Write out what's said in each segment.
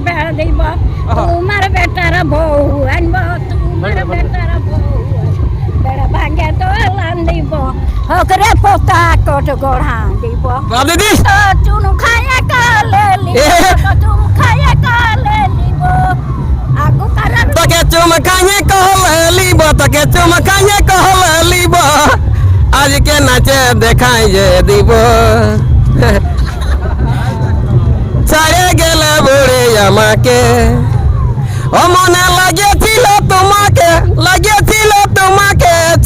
বেড়া দিব তোমার বেটার বউ আনব তোমার বেটার বউ বেড়া ভাঙে দোলান দিব হকরে পোতা কট গোড়া দিব দিদি চুনু খাইয়া কালে লিব চুনু খাইয়া কালে লিব আগু কারা তোকে চুমকাইয়ে কহলে লিব তোকে চুমকাইয়ে কহলে লিব আজকে নাচে দেখাই যে দিব ছাড়ে গেলে বুড়ে আমাকে ও মনে লাগিয়েছিল তোমাকে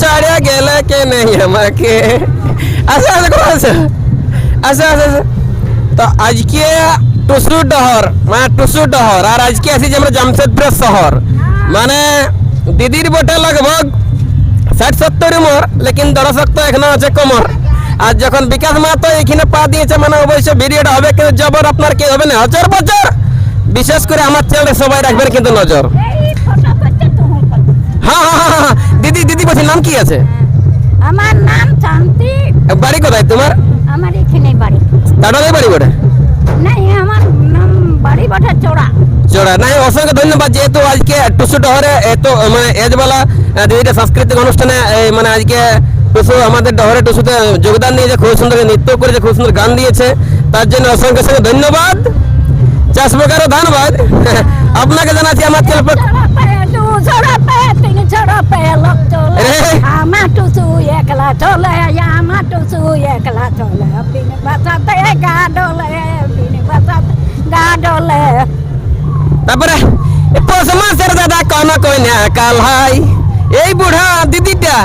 ছাড়ে গেলে কে নেই আমাকে আচ্ছা আচ্ছা আচ্ছা আচ্ছা তো আজকে টুসু ডহর মানে টুসু ডহর আর আজকে আসি যে আমরা জামশেদপুর শহর মানে দিদির বটে লগভগ 60-70 উমর লেকিন দর্শক তো এখনো আছে কমর আর যখন বিকাশ মাহাতো এখানে পা দিয়েছে মানে অবশ্যই ভিডিওটা হবে কিন্তু জবর আপনার কি হবে না হজর বজর বিশেষ করে আমার চ্যানেলে সবাই রাখবেন কিন্তু নজর হ্যাঁ হ্যাঁ হ্যাঁ দিদি দিদি বলছি নাম কি আছে আমার নাম শান্তি বাড়ি কোথায় তোমার আমার এখানে বাড়ি দাদাদের বাড়ি বটে নাই আমার নাম বাড়ি বটে চোড়া চোড়া নাই অসংখ্য ধন্যবাদ যেহেতু আজকে টুসু ডহরে এত মানে এজবেলা দিদিটা সাংস্কৃতিক অনুষ্ঠানে মানে আজকে টুসু আমাদের ডহরে টুসুতে যোগদান দিয়েছে খুব সুন্দর নৃত্য করেছে খুব সুন্দর গান দিয়েছে তার জন্য অসংখ্য ধন্যবাদ চাষ প্রকারও ধন্যবাদ আপনাকে জানাচ্ছি আমার চ্যানেল আমার টুসু একলা চলে আমার টুসু একলা চলে বিনে বাসাতে গা ডলে তারপরে পৌষ মাসের দাদা কোন কইনা কাল হাই এই বুড়া দিদিটা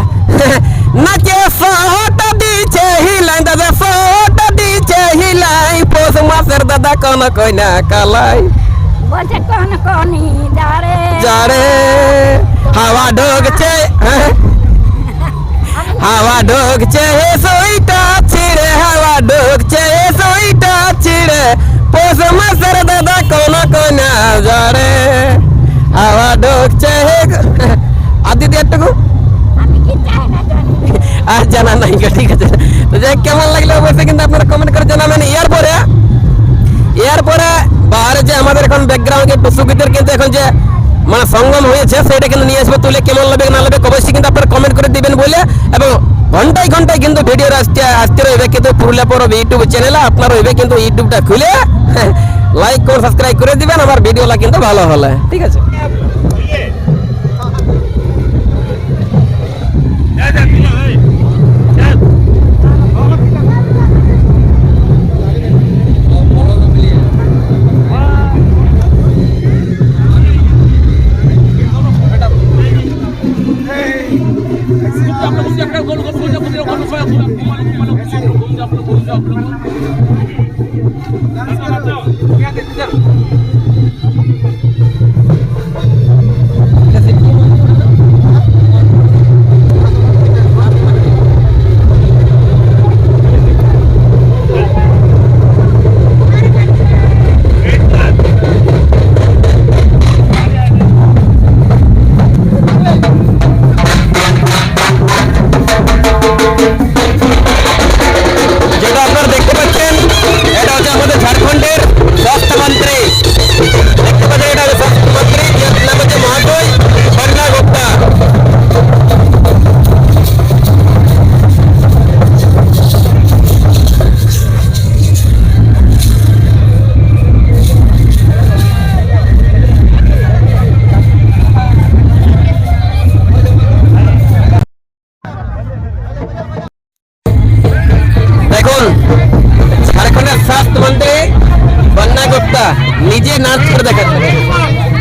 নাচে সহটা দিছে হিলাই দাদা সহটা দিছে হিলাই পৌষ মাসের দাদা কোন কইনা কালাই বলছে কোন কোনি যারে যারে হাওয়া ঢোকছে হাওয়া ঢোকছে সইটা ছিড়ে হাওয়া ঢোকছে সইটা ছিড়ে পৌষ মাসের দাদা কোন কইনা যারে হাওয়া ঢোকছে আদি দেটুকু আমি কি চাই না জানি আর জানা নাই ঠিক আছে তো যাই কেমন লাগলো অবশ্যই কিন্তু আপনারা কমেন্ট করে জানাবেন এরপরে বাইরে যে আমাদের এখন ব্যাকগ্রাউন্ডে টুসুগীতের কিন্তু এখন যে মানে সঙ্গম হয়েছে সেটা কিন্তু নিয়ে আসবো তুলে কেমন লাগবে না লাগবে অবশ্যই কিন্তু আপনারা কমেন্ট করে দিবেন বলে এবং ঘন্টায় ঘন্টায় কিন্তু ভিডিও আসতে রইবে কিন্তু পুরুলিয়া পরব ইউটিউব চ্যানেলে আপনারা রইবে কিন্তু ইউটিউবটা খুলে লাইক করে সাবস্ক্রাইব করে দিবেন আমার ভিডিওটা কিন্তু ভালো হলে ঠিক আছে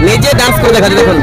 নিজে ডান্স করে দেখাচ্ছে দেখুন